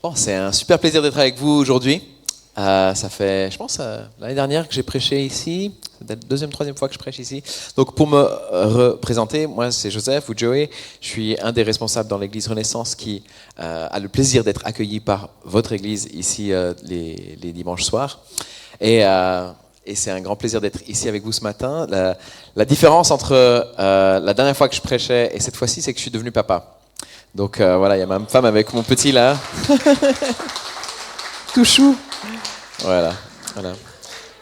Bon, c'est un super plaisir d'être avec vous aujourd'hui. Ça fait, je pense, l'année dernière que j'ai prêché ici. C'est la deuxième, troisième fois que je prêche ici. Donc, pour me représenter, moi, c'est Joseph ou Joey. Je suis un des responsables dans l'église Renaissance qui a le plaisir d'être accueilli par votre église ici les dimanches soirs. Et c'est un grand plaisir d'être ici avec vous ce matin. La différence entre la dernière fois que je prêchais et cette fois-ci, c'est que je suis devenu papa. Donc voilà, il y a ma femme avec mon petit là. Tout chou. Voilà.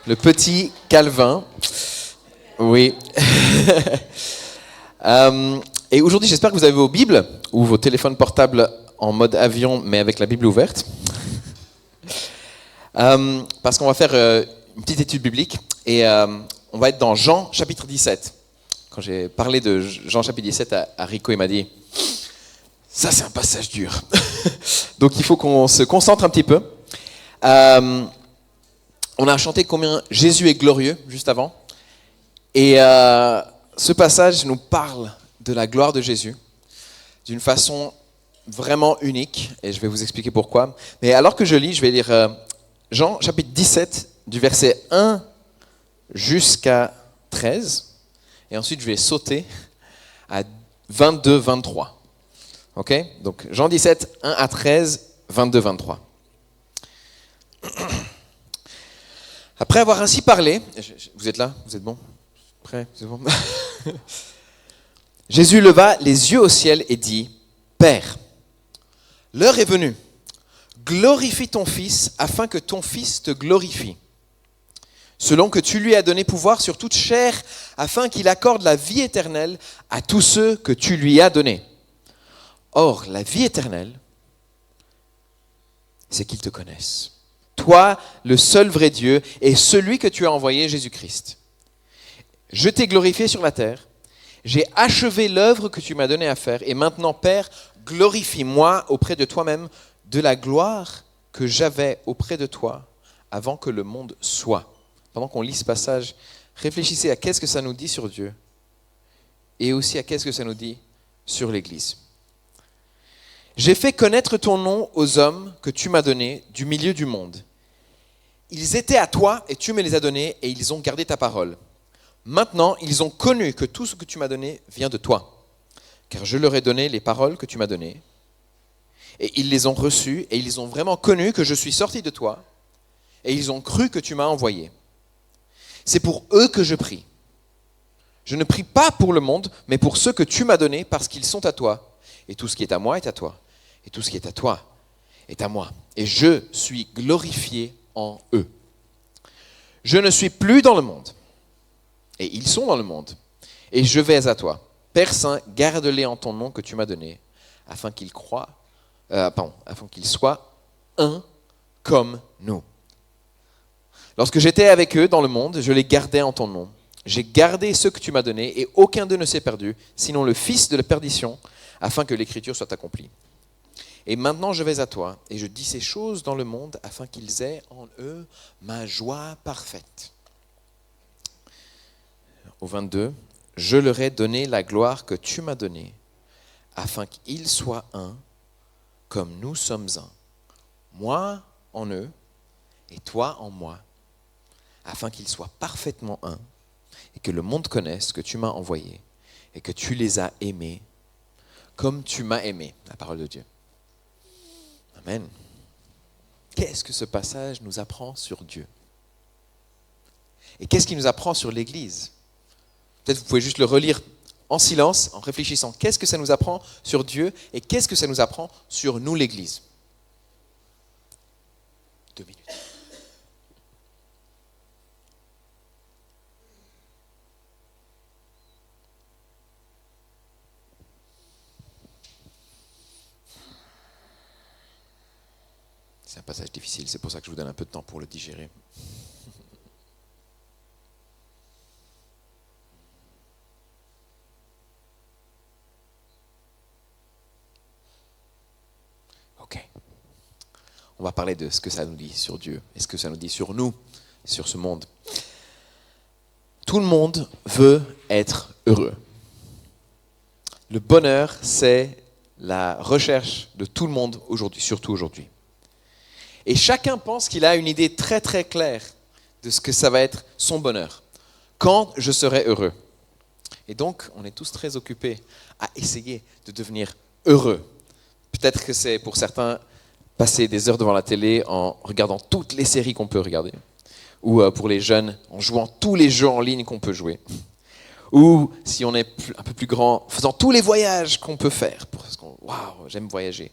Le petit Calvin. Oui. Et aujourd'hui, j'espère que vous avez vos Bibles ou vos téléphones portables en mode avion, mais avec la Bible ouverte. Parce qu'on va faire une petite étude biblique et on va être dans Jean chapitre 17. Quand j'ai parlé de Jean chapitre 17 à Rico, il m'a dit « Ça, c'est un passage dur. » Donc, il faut qu'on se concentre un petit peu. On a chanté combien Jésus est glorieux juste avant. Et ce passage nous parle de la gloire de Jésus d'une façon vraiment unique. Et je vais vous expliquer pourquoi. Mais alors que je lis, je vais lire Jean chapitre 17 du verset 1 jusqu'à 13. Et ensuite, je vais sauter à 22-23. Ok ? Donc, Jean 17, 1 à 13, 22-23. Après avoir ainsi parlé, vous êtes là ? Vous êtes bon ? Prêt ? C'est bon ? Jésus leva les yeux au ciel et dit, « Père, l'heure est venue. Glorifie ton Fils afin que ton Fils te glorifie. Selon que tu lui as donné pouvoir sur toute chair, afin qu'il accorde la vie éternelle à tous ceux que tu lui as donnés. Or, la vie éternelle, c'est qu'ils te connaissent. Toi, le seul vrai Dieu, et celui que tu as envoyé, Jésus-Christ. Je t'ai glorifié sur la terre, j'ai achevé l'œuvre que tu m'as donnée à faire, et maintenant, Père, glorifie-moi auprès de toi-même de la gloire que j'avais auprès de toi avant que le monde soit. Pendant qu'on lit ce passage, réfléchissez à qu'est-ce que ça nous dit sur Dieu, et aussi à qu'est-ce que ça nous dit sur l'Église. J'ai fait connaître ton nom aux hommes que tu m'as donnés du milieu du monde. Ils étaient à toi et tu me les as donnés et ils ont gardé ta parole. Maintenant, ils ont connu que tout ce que tu m'as donné vient de toi. Car je leur ai donné les paroles que tu m'as données. Et ils les ont reçues et ils ont vraiment connu que je suis sorti de toi. Et ils ont cru que tu m'as envoyé. C'est pour eux que je prie. Je ne prie pas pour le monde, mais pour ceux que tu m'as donnés parce qu'ils sont à toi. Et tout ce qui est à moi est à toi. Et tout ce qui est à toi est à moi. Et je suis glorifié en eux. Je ne suis plus dans le monde. Et ils sont dans le monde. Et je vais à toi. Père Saint, garde-les en ton nom que tu m'as donné, afin qu'ils soient un comme nous. Lorsque j'étais avec eux dans le monde, je les gardais en ton nom. J'ai gardé ceux que tu m'as donnés, et aucun d'eux ne s'est perdu, sinon le fils de la perdition, afin que l'écriture soit accomplie. Et maintenant je vais à toi, et je dis ces choses dans le monde, afin qu'ils aient en eux ma joie parfaite. Au 22, je leur ai donné la gloire que tu m'as donnée, afin qu'ils soient un, comme nous sommes un. Moi en eux, et toi en moi, afin qu'ils soient parfaitement un, et que le monde connaisse que tu m'as envoyé, et que tu les as aimés, comme tu m'as aimé, la parole de Dieu. Amen. Qu'est-ce que ce passage nous apprend sur Dieu ? Et qu'est-ce qu'il nous apprend sur l'Église ? Peut-être vous pouvez juste le relire en silence, en réfléchissant. Qu'est-ce que ça nous apprend sur Dieu et qu'est-ce que ça nous apprend sur nous, l'Église ? 2 minutes. C'est un passage difficile, c'est pour ça que je vous donne un peu de temps pour le digérer. Ok. On va parler de ce que ça nous dit sur Dieu et ce que ça nous dit sur nous, sur ce monde. Tout le monde veut être heureux. Le bonheur, c'est la recherche de tout le monde aujourd'hui, surtout aujourd'hui. Et chacun pense qu'il a une idée très très claire de ce que ça va être son bonheur. Quand je serai heureux. Et donc, on est tous très occupés à essayer de devenir heureux. Peut-être que c'est pour certains passer des heures devant la télé en regardant toutes les séries qu'on peut regarder. Ou pour les jeunes, en jouant tous les jeux en ligne qu'on peut jouer. Ou, si on est un peu plus grand, faisant tous les voyages qu'on peut faire. Parce que, waouh, j'aime voyager.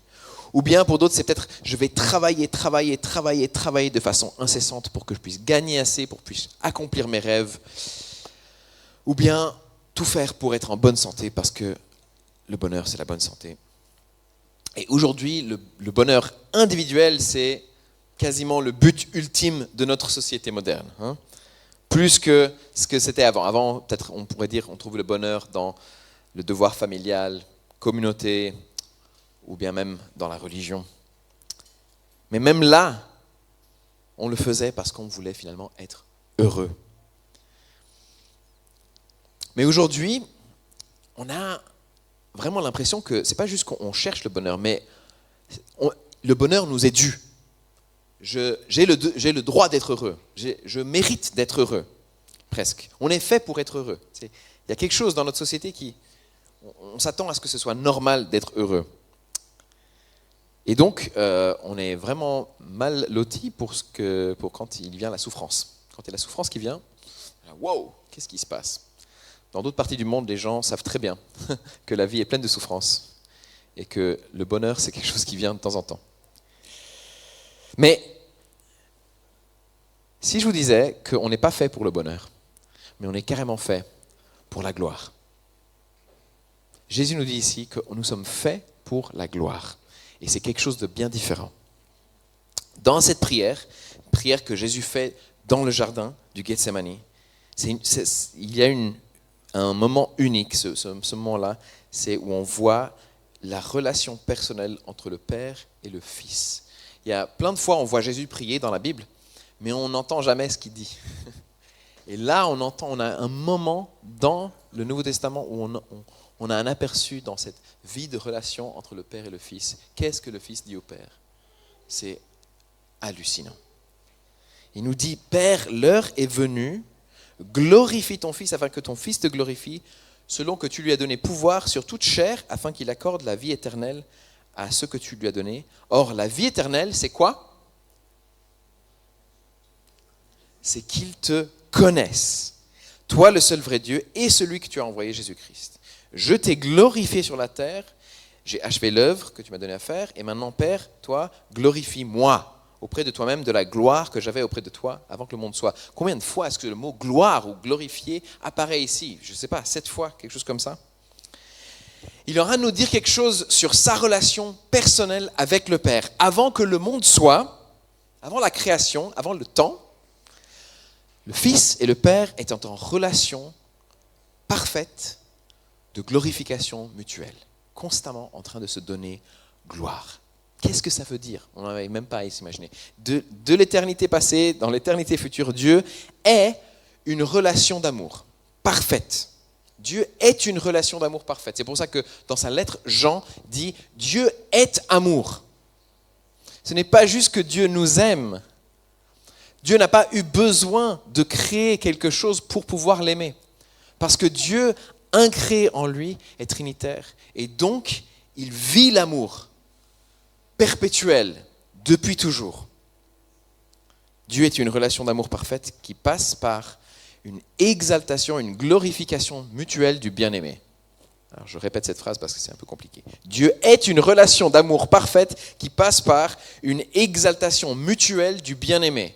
Ou bien pour d'autres, c'est peut-être, je vais travailler de façon incessante pour que je puisse gagner assez, pour que je puisse accomplir mes rêves. Ou bien tout faire pour être en bonne santé, parce que le bonheur, c'est la bonne santé. Et aujourd'hui, le bonheur individuel, c'est quasiment le but ultime de notre société moderne. Hein. Plus que ce que c'était avant. Avant, peut-être on pourrait dire qu'on trouve le bonheur dans le devoir familial, communauté, ou bien même dans la religion. Mais même là, on le faisait parce qu'on voulait finalement être heureux. Mais aujourd'hui, on a vraiment l'impression que ce n'est pas juste qu'on cherche le bonheur, mais le bonheur nous est dû. J'ai le droit d'être heureux. Je mérite d'être heureux, presque. On est fait pour être heureux. Il y a quelque chose dans notre société on s'attend à ce que ce soit normal d'être heureux. Et donc, on est vraiment mal loti pour quand il vient la souffrance. Quand il y a la souffrance qui vient, wow, qu'est-ce qui se passe ? Dans d'autres parties du monde, les gens savent très bien que la vie est pleine de souffrances et que le bonheur, c'est quelque chose qui vient de temps en temps. Mais si je vous disais qu'on n'est pas fait pour le bonheur, mais on est carrément fait pour la gloire. Jésus nous dit ici que nous sommes faits pour la gloire. Et c'est quelque chose de bien différent. Dans cette prière que Jésus fait dans le jardin du Gethsémani, il y a un moment unique, ce moment-là, c'est où on voit la relation personnelle entre le Père et le Fils. Il y a plein de fois, on voit Jésus prier dans la Bible, mais on n'entend jamais ce qu'il dit. Et là, on a un moment dans le Nouveau Testament où on a un aperçu dans cette vie de relation entre le Père et le Fils. Qu'est-ce que le Fils dit au Père ? C'est hallucinant. Il nous dit, Père, l'heure est venue, glorifie ton Fils afin que ton Fils te glorifie, selon que tu lui as donné pouvoir sur toute chair, afin qu'il accorde la vie éternelle à ceux que tu lui as donnés. Or, la vie éternelle, c'est quoi ? C'est qu'ils te connaissent, toi le seul vrai Dieu et celui que tu as envoyé, Jésus-Christ. Je t'ai glorifié sur la terre, j'ai achevé l'œuvre que tu m'as donnée à faire, et maintenant, Père, toi, glorifie-moi auprès de toi-même de la gloire que j'avais auprès de toi avant que le monde soit. Combien de fois est-ce que le mot gloire ou glorifier apparaît ici ? Je ne sais pas, 7 fois, quelque chose comme ça. Il aura à nous dire quelque chose sur sa relation personnelle avec le Père. Avant que le monde soit, avant la création, avant le temps, le Fils et le Père étaient en relation parfaite de glorification mutuelle, constamment en train de se donner gloire. Qu'est-ce que ça veut dire ? On n'avait même pas à s'imaginer. De l'éternité passée, dans l'éternité future, Dieu est une relation d'amour parfaite. Dieu est une relation d'amour parfaite. C'est pour ça que dans sa lettre, Jean dit « Dieu est amour ». Ce n'est pas juste que Dieu nous aime. Dieu n'a pas eu besoin de créer quelque chose pour pouvoir l'aimer. Parce que Dieu, incréé en lui, est trinitaire. Et donc, il vit l'amour perpétuel depuis toujours. Dieu est une relation d'amour parfaite qui passe par une exaltation, une glorification mutuelle du bien-aimé. Alors, je répète cette phrase parce que c'est un peu compliqué. Dieu est une relation d'amour parfaite qui passe par une exaltation mutuelle du bien-aimé.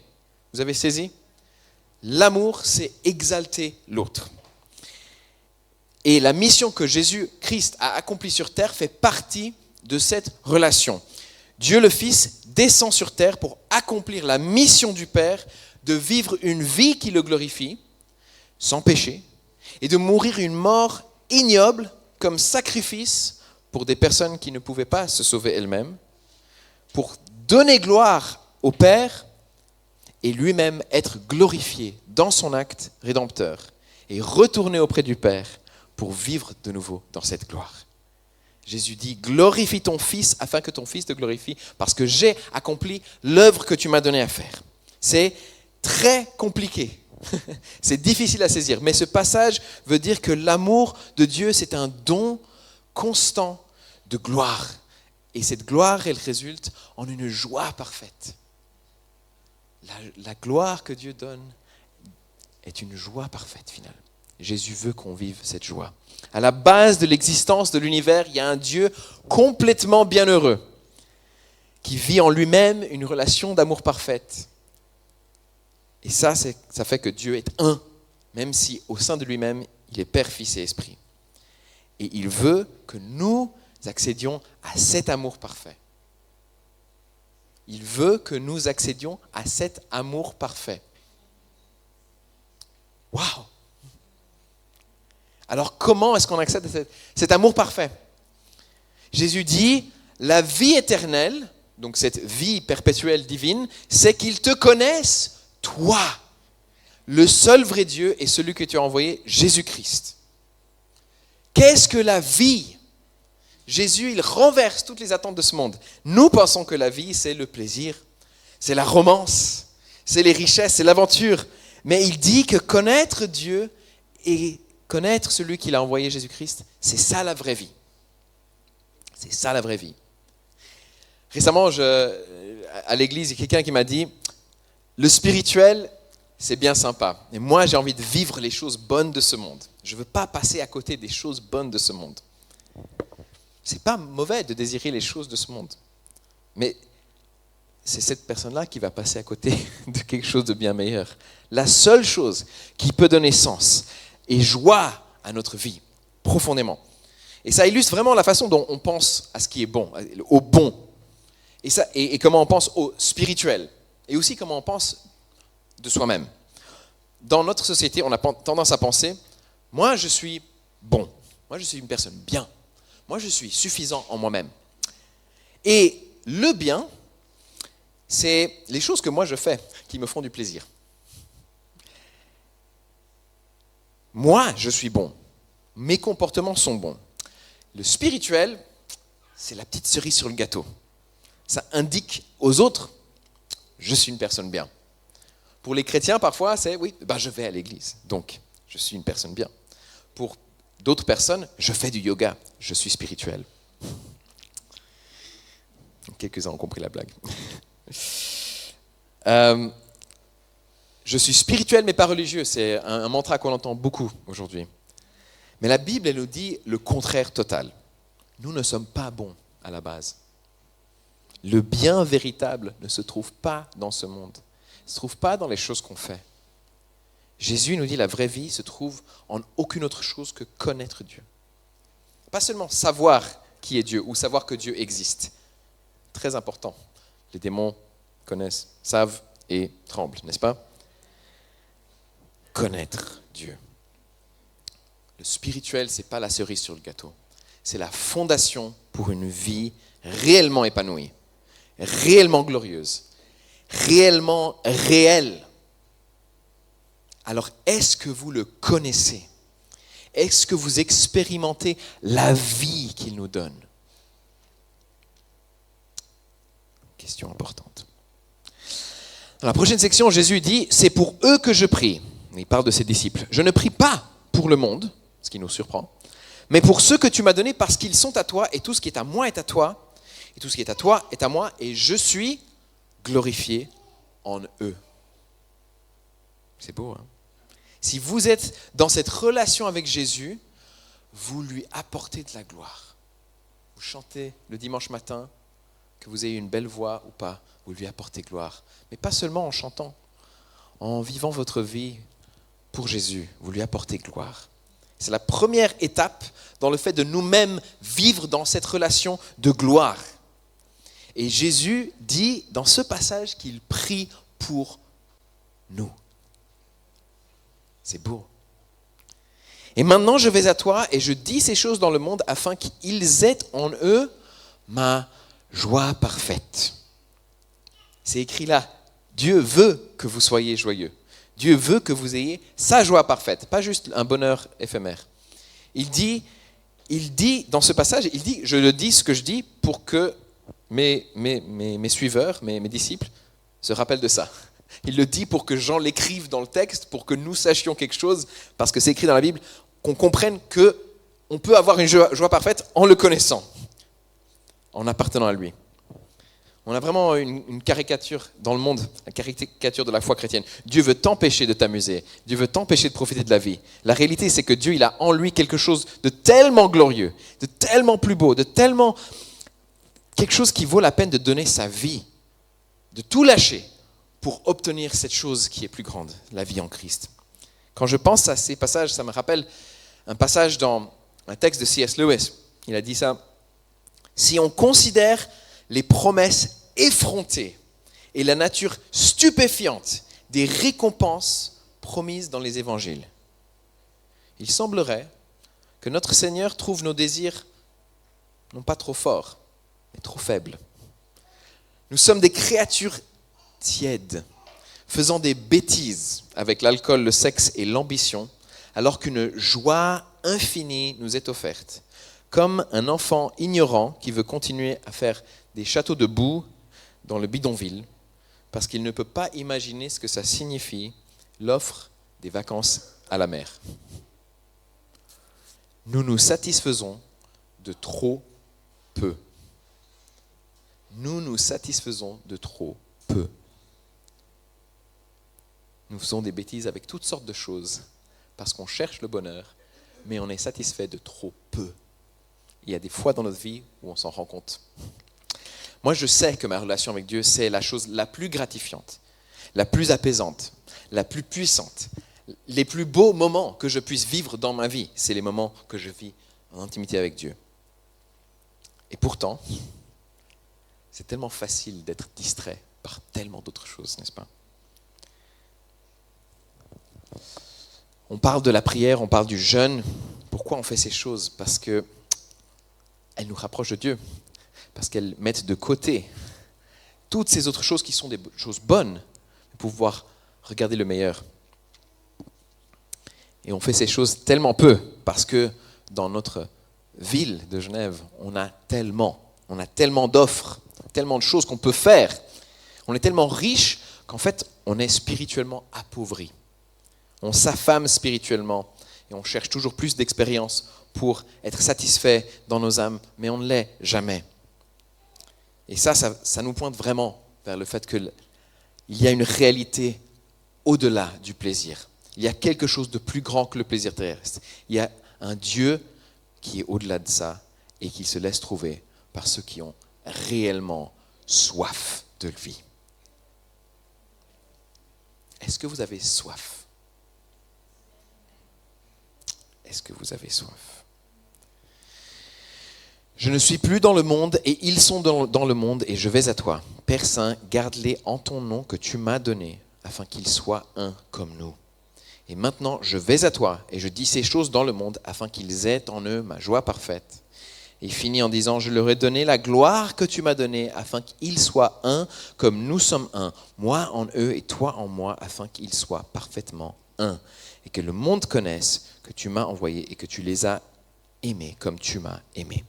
Vous avez saisi ? L'amour, c'est exalter l'autre. Et la mission que Jésus-Christ a accomplie sur terre fait partie de cette relation. Dieu le Fils descend sur terre pour accomplir la mission du Père de vivre une vie qui le glorifie, sans péché, et de mourir une mort ignoble comme sacrifice pour des personnes qui ne pouvaient pas se sauver elles-mêmes, pour donner gloire au Père et lui-même être glorifié dans son acte rédempteur et retourner auprès du Père pour vivre de nouveau dans cette gloire. Jésus dit, glorifie ton Fils afin que ton Fils te glorifie, parce que j'ai accompli l'œuvre que tu m'as donné à faire. C'est très compliqué. C'est difficile à saisir. Mais ce passage veut dire que l'amour de Dieu, c'est un don constant de gloire. Et cette gloire, elle résulte en une joie parfaite. La gloire que Dieu donne est une joie parfaite finalement. Jésus veut qu'on vive cette joie. À la base de l'existence de l'univers, il y a un Dieu complètement bienheureux qui vit en lui-même une relation d'amour parfaite. Et ça fait que Dieu est un, même si au sein de lui-même, il est Père, Fils et Esprit. Et il veut que nous accédions à cet amour parfait. Il veut que nous accédions à cet amour parfait. Waouh! Alors comment est-ce qu'on accède à cet amour parfait? Jésus dit, la vie éternelle, donc cette vie perpétuelle divine, c'est qu'ils te connaissent, toi, le seul vrai Dieu et celui que tu as envoyé, Jésus-Christ. Qu'est-ce que la vie? Jésus, il renverse toutes les attentes de ce monde. Nous pensons que la vie, c'est le plaisir, c'est la romance, c'est les richesses, c'est l'aventure. Mais il dit que connaître Dieu et connaître celui qu'il a envoyé, Jésus-Christ, c'est ça la vraie vie. C'est ça la vraie vie. Récemment, à l'église, il y a quelqu'un qui m'a dit, le spirituel, c'est bien sympa. Mais moi, j'ai envie de vivre les choses bonnes de ce monde. Je ne veux pas passer à côté des choses bonnes de ce monde. C'est pas mauvais de désirer les choses de ce monde. Mais c'est cette personne-là qui va passer à côté de quelque chose de bien meilleur. La seule chose qui peut donner sens et joie à notre vie, profondément. Et ça illustre vraiment la façon dont on pense à ce qui est bon, au bon. Et comment on pense au spirituel. Et aussi comment on pense de soi-même. Dans notre société, on a tendance à penser, moi je suis bon, moi je suis une personne bien, moi je suis suffisant en moi-même. Et le bien, c'est les choses que moi je fais qui me font du plaisir. Moi je suis bon, mes comportements sont bons. Le spirituel, c'est la petite cerise sur le gâteau. Ça indique aux autres, je suis une personne bien. Pour les chrétiens, parfois, c'est oui, je vais à l'église, donc je suis une personne bien. Pour d'autres personnes, je fais du yoga, je suis spirituel. Quelques-uns ont compris la blague. Je suis spirituel mais pas religieux, c'est un mantra qu'on entend beaucoup aujourd'hui. Mais la Bible, elle nous dit le contraire total. Nous ne sommes pas bons à la base. Le bien véritable ne se trouve pas dans ce monde. Il ne se trouve pas dans les choses qu'on fait. Jésus nous dit la vraie vie se trouve en aucune autre chose que connaître Dieu. Pas seulement savoir qui est Dieu ou savoir que Dieu existe. Très important. Les démons connaissent, savent et tremblent, n'est-ce pas? Connaître Dieu. Le spirituel, ce n'est pas la cerise sur le gâteau. C'est la fondation pour une vie réellement épanouie, réellement glorieuse, réellement réelle. Alors, est-ce que vous le connaissez? Est-ce que vous expérimentez la vie qu'il nous donne? Question importante. Dans la prochaine section, Jésus dit, c'est pour eux que je prie. Il parle de ses disciples. Je ne prie pas pour le monde, ce qui nous surprend, mais pour ceux que tu m'as donnés parce qu'ils sont à toi, et tout ce qui est à moi est à toi, et tout ce qui est à toi est à moi, et je suis glorifié en eux. C'est beau, hein? Si vous êtes dans cette relation avec Jésus, vous lui apportez de la gloire. Vous chantez le dimanche matin, que vous ayez une belle voix ou pas, vous lui apportez gloire. Mais pas seulement en chantant, en vivant votre vie pour Jésus, vous lui apportez gloire. C'est la première étape dans le fait de nous-mêmes vivre dans cette relation de gloire. Et Jésus dit dans ce passage qu'il prie pour nous. C'est beau. Et maintenant, je vais à toi et je dis ces choses dans le monde afin qu'ils aient en eux ma joie parfaite. C'est écrit là. Dieu veut que vous soyez joyeux. Dieu veut que vous ayez sa joie parfaite, pas juste un bonheur éphémère. Il dit, il dit, dans ce passage, il dit, je le dis ce que je dis pour que mes suiveurs, mes disciples, se rappellent de ça. Il le dit pour que Jean l'écrive dans le texte, pour que nous sachions quelque chose, parce que c'est écrit dans la Bible, qu'on comprenne qu'on peut avoir une joie parfaite en le connaissant, en appartenant à lui. On a vraiment une caricature dans le monde, une caricature de la foi chrétienne. Dieu veut t'empêcher de t'amuser, Dieu veut t'empêcher de profiter de la vie. La réalité, c'est que Dieu, il a en lui quelque chose de tellement glorieux, de tellement plus beau, de tellement quelque chose qui vaut la peine de donner sa vie, de tout lâcher pour obtenir cette chose qui est plus grande, la vie en Christ. Quand je pense à ces passages, ça me rappelle un passage dans un texte de C.S. Lewis. Il a dit ça. Si on considère les promesses effrontées et la nature stupéfiante des récompenses promises dans les évangiles, il semblerait que notre Seigneur trouve nos désirs non pas trop forts, mais trop faibles. Nous sommes des créatures tièdes, faisant des bêtises avec l'alcool, le sexe et l'ambition, alors qu'une joie infinie nous est offerte, comme un enfant ignorant qui veut continuer à faire des châteaux de boue dans le bidonville, parce qu'il ne peut pas imaginer ce que ça signifie, l'offre des vacances à la mer. Nous nous satisfaisons de trop peu. Nous nous satisfaisons de trop peu. Nous faisons des bêtises avec toutes sortes de choses, parce qu'on cherche le bonheur, mais on est satisfait de trop peu. Il y a des fois dans notre vie où on s'en rend compte. Moi, je sais que ma relation avec Dieu, c'est la chose la plus gratifiante, la plus apaisante, la plus puissante. Les plus beaux moments que je puisse vivre dans ma vie, c'est les moments que je vis en intimité avec Dieu. Et pourtant, c'est tellement facile d'être distrait par tellement d'autres choses, n'est-ce pas ? On parle de la prière, on parle du jeûne. Pourquoi on fait ces choses ? Parce qu'elles nous rapprochent de Dieu. Parce qu'elles mettent de côté toutes ces autres choses qui sont des choses bonnes pour pouvoir regarder le meilleur. Et on fait ces choses tellement peu parce que dans notre ville de Genève, on a tellement d'offres, tellement de choses qu'on peut faire. On est tellement riche qu'en fait, on est spirituellement appauvri. On s'affame spirituellement et on cherche toujours plus d'expérience pour être satisfait dans nos âmes, mais on ne l'est jamais. Et ça nous pointe vraiment vers le fait qu'il y a une réalité au-delà du plaisir. Il y a quelque chose de plus grand que le plaisir terrestre. Il y a un Dieu qui est au-delà de ça et qui se laisse trouver par ceux qui ont réellement soif de vie. Est-ce que vous avez soif ? Est-ce que vous avez soif ? Je ne suis plus dans le monde et ils sont dans le monde et je vais à toi. Père Saint, garde-les en ton nom que tu m'as donné afin qu'ils soient un comme nous. Et maintenant, je vais à toi et je dis ces choses dans le monde afin qu'ils aient en eux ma joie parfaite. Et il finit en disant, je leur ai donné la gloire que tu m'as donnée afin qu'ils soient un comme nous sommes un. Moi en eux et toi en moi afin qu'ils soient parfaitement un. Et que le monde connaisse que tu m'as envoyé et que tu les as aimés comme tu m'as aimé.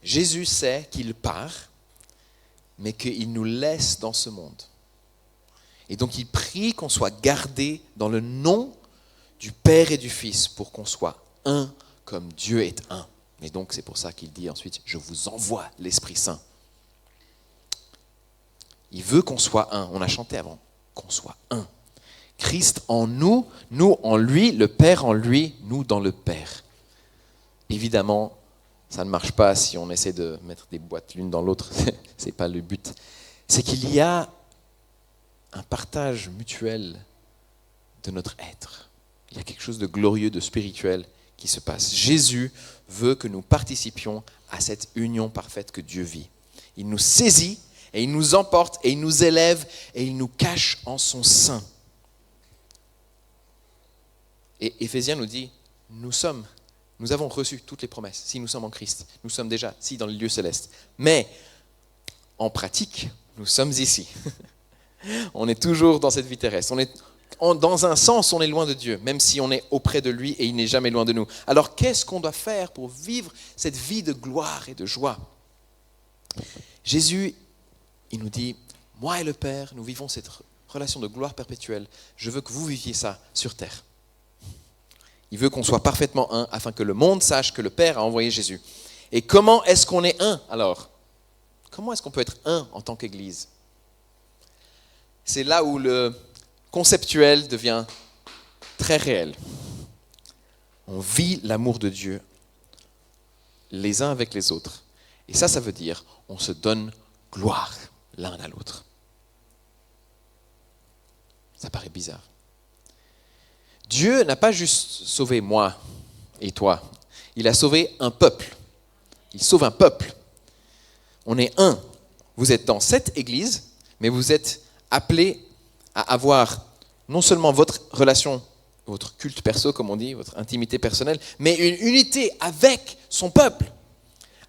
Jésus sait qu'il part, mais qu'il nous laisse dans ce monde. Et donc il prie qu'on soit gardé dans le nom du Père et du Fils pour qu'on soit un comme Dieu est un. Et donc c'est pour ça qu'il dit ensuite, je vous envoie l'Esprit Saint. Il veut qu'on soit un. On a chanté avant, qu'on soit un. Christ en nous, nous en lui, le Père en lui, nous dans le Père. Évidemment, ça ne marche pas si on essaie de mettre des boîtes l'une dans l'autre. Ce n'est pas le but. C'est qu'il y a un partage mutuel de notre être. Il y a quelque chose de glorieux, de spirituel qui se passe. Jésus veut que nous participions à cette union parfaite que Dieu vit. Il nous saisit et il nous emporte et il nous élève et il nous cache en son sein. Et Éphésiens nous dit, nous avons reçu toutes les promesses. Si nous sommes en Christ, nous sommes déjà dans le lieu céleste. Mais en pratique, nous sommes ici. On est toujours dans cette vie terrestre. On est Dans un sens, on est loin de Dieu, même si on est auprès de lui et il n'est jamais loin de nous. Alors qu'est-ce qu'on doit faire pour vivre cette vie de gloire et de joie ? Jésus, il nous dit, moi et le Père, nous vivons cette relation de gloire perpétuelle. Je veux que vous viviez ça sur terre. Il veut qu'on soit parfaitement un, afin que le monde sache que le Père a envoyé Jésus. Et comment est-ce qu'on est un alors ? Comment est-ce qu'on peut être un en tant qu'Église ? C'est là où le conceptuel devient très réel. On vit l'amour de Dieu les uns avec les autres. Et ça veut dire on se donne gloire l'un à l'autre. Ça paraît bizarre. Dieu n'a pas juste sauvé moi et toi. Il a sauvé un peuple. Il sauve un peuple. On est un. Vous êtes dans cette église, mais vous êtes appelés à avoir non seulement votre relation, votre culte perso, comme on dit, votre intimité personnelle, mais une unité avec son peuple,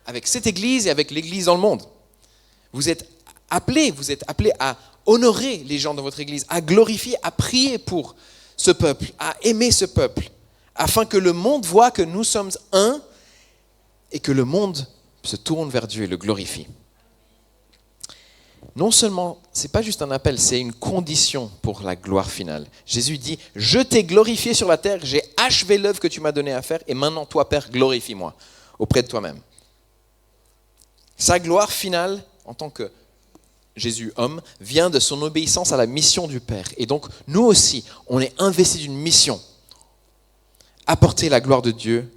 avec cette église et avec l'église dans le monde. Vous êtes appelés à honorer les gens de votre église, à glorifier, à prier pour ce peuple, à aimer ce peuple, afin que le monde voit que nous sommes un et que le monde se tourne vers Dieu et le glorifie. Non seulement, ce n'est pas juste un appel, c'est une condition pour la gloire finale. Jésus dit, je t'ai glorifié sur la terre, j'ai achevé l'œuvre que tu m'as donnée à faire, et maintenant toi, Père, glorifie-moi auprès de toi-même. Sa gloire finale, en tant que Jésus, homme, vient de son obéissance à la mission du Père. Et donc, nous aussi, on est investis d'une mission. Apporter la gloire de Dieu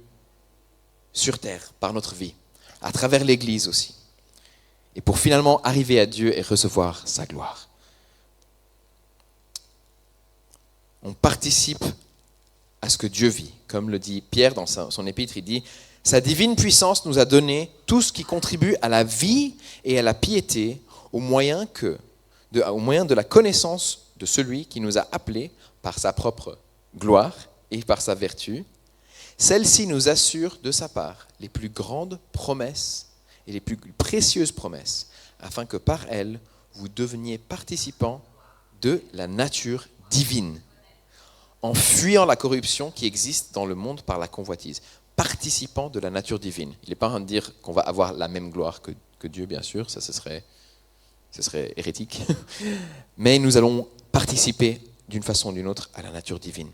sur terre, par notre vie, à travers l'Église aussi. Et pour finalement arriver à Dieu et recevoir sa gloire. On participe à ce que Dieu vit. Comme le dit Pierre dans son épître, il dit « Sa divine puissance nous a donné tout ce qui contribue à la vie et à la piété au moyen de la connaissance de celui qui nous a appelés par sa propre gloire et par sa vertu. Celle-ci nous assure de sa part les plus grandes promesses et les plus précieuses promesses, afin que par elles, vous deveniez participants de la nature divine, en fuyant la corruption qui existe dans le monde par la convoitise. Participants de la nature divine. Il n'est pas en train de dire qu'on va avoir la même gloire que Dieu, bien sûr, ça ce serait hérétique, mais nous allons participer d'une façon ou d'une autre à la nature divine.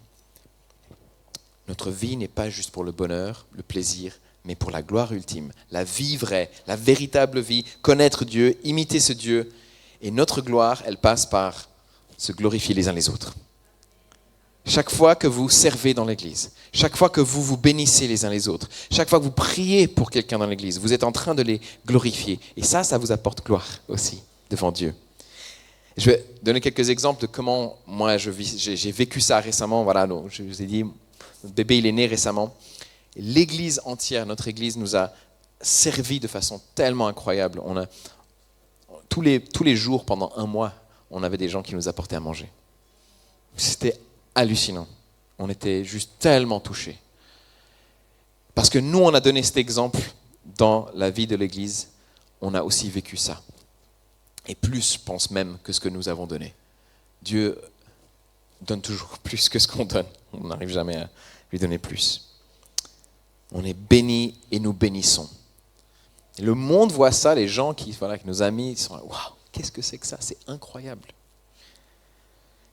Notre vie n'est pas juste pour le bonheur, le plaisir, mais pour la gloire ultime, la vie vraie, la véritable vie, connaître Dieu, imiter ce Dieu. Et notre gloire, elle passe par se glorifier les uns les autres. Chaque fois que vous servez dans l'église, chaque fois que vous vous bénissez les uns les autres, chaque fois que vous priez pour quelqu'un dans l'église, vous êtes en train de les glorifier. Et ça vous apporte gloire aussi devant Dieu. Je vais donner quelques exemples de comment moi j'ai vécu ça récemment. Voilà, donc je vous ai dit, notre bébé il est né récemment. L'église entière, notre église nous a servi de façon tellement incroyable. Tous les jours, pendant un mois, on avait des gens qui nous apportaient à manger. C'était hallucinant. On était juste tellement touchés. Parce que nous, on a donné cet exemple dans la vie de l'église. On a aussi vécu ça. Et plus, je pense même, que ce que nous avons donné. Dieu donne toujours plus que ce qu'on donne. On n'arrive jamais à lui donner plus. On est bénis et nous bénissons. Et le monde voit ça, les gens nos amis, ils sont là, waouh, qu'est-ce que c'est que ça ? C'est incroyable.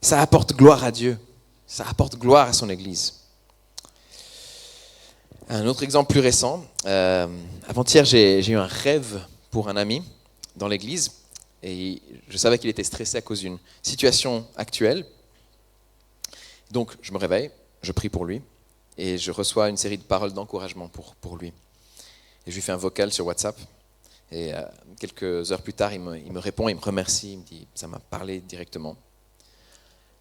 Ça apporte gloire à Dieu. Ça apporte gloire à son Église. Un autre exemple plus récent. Avant-hier, j'ai eu un rêve pour un ami dans l'Église. Et je savais qu'il était stressé à cause d'une situation actuelle. Donc, je me réveille, je prie pour lui. Et je reçois une série de paroles d'encouragement pour lui. Et je lui fais un vocal sur WhatsApp. Et quelques heures plus tard, il me répond, il me remercie, il me dit, ça m'a parlé directement.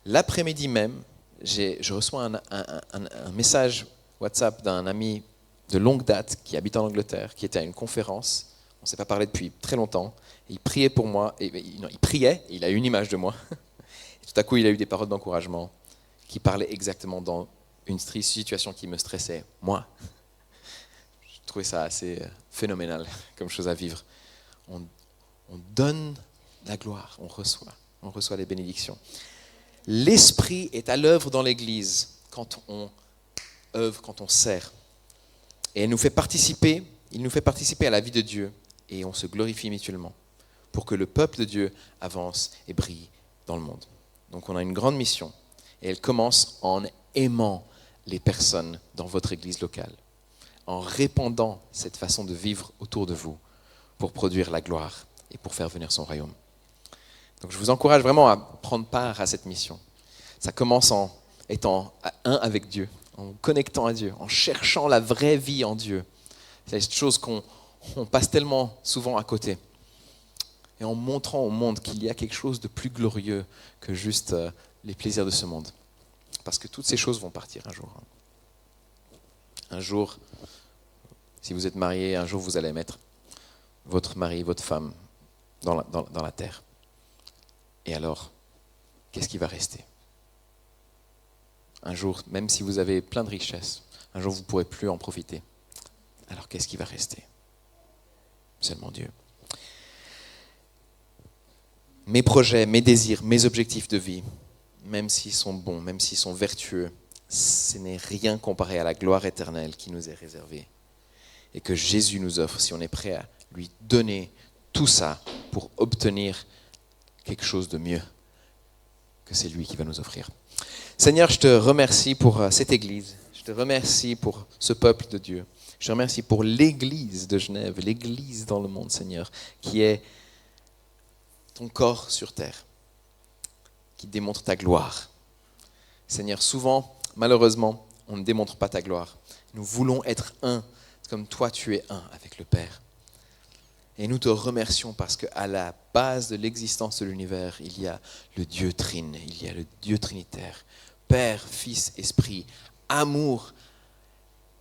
L'après-midi même, je reçois un message WhatsApp d'un ami de longue date qui habite en Angleterre, qui était à une conférence. On ne s'est pas parlé depuis très longtemps. Et il priait pour moi. Il priait, et il a eu une image de moi. Et tout à coup, il a eu des paroles d'encouragement qui parlaient exactement dans une situation qui me stressait, moi. Je trouvais ça assez phénoménal comme chose à vivre. On donne la gloire, on reçoit les bénédictions. l'Esprit est à l'œuvre dans l'Église quand on œuvre, quand on sert. Et il nous fait participer à la vie de Dieu et on se glorifie mutuellement pour que le peuple de Dieu avance et brille dans le monde. Donc on a une grande mission et elle commence en aimant les personnes dans votre Église locale, en répandant cette façon de vivre autour de vous pour produire la gloire et pour faire venir son royaume. Donc je vous encourage vraiment à prendre part à cette mission. Ça commence en étant un avec Dieu, en connectant à Dieu, en cherchant la vraie vie en Dieu. C'est cette chose qu'on passe tellement souvent à côté. Et en montrant au monde qu'il y a quelque chose de plus glorieux que juste les plaisirs de ce monde. Parce que toutes ces choses vont partir un jour. Un jour, si vous êtes marié, un jour vous allez mettre votre mari, votre femme dans la terre. Et alors, qu'est-ce qui va rester ? Un jour, même si vous avez plein de richesses, un jour vous ne pourrez plus en profiter. Alors qu'est-ce qui va rester ? Seulement Dieu. Mes projets, mes désirs, mes objectifs de vie, même s'ils sont bons, même s'ils sont vertueux, ce n'est rien comparé à la gloire éternelle qui nous est réservée et que Jésus nous offre si on est prêt à lui donner tout ça pour obtenir quelque chose de mieux que c'est lui qui va nous offrir. Seigneur, je te remercie pour cette Église, je te remercie pour ce peuple de Dieu, je te remercie pour l'Église de Genève, l'Église dans le monde, Seigneur, qui est ton corps sur terre, qui démontre ta gloire. Seigneur, souvent, malheureusement, on ne démontre pas ta gloire. Nous voulons être un, comme toi tu es un avec le Père. Et nous te remercions parce qu'à la base de l'existence de l'univers, il y a le Dieu trine, il y a le Dieu trinitaire, Père, Fils, Esprit, amour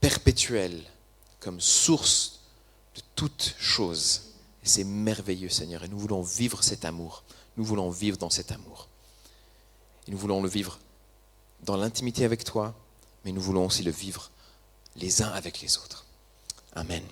perpétuel comme source de toutes choses. Et c'est merveilleux, Seigneur, et nous voulons vivre cet amour, nous voulons vivre dans cet amour. Et nous voulons le vivre dans l'intimité avec toi, mais nous voulons aussi le vivre les uns avec les autres. Amen.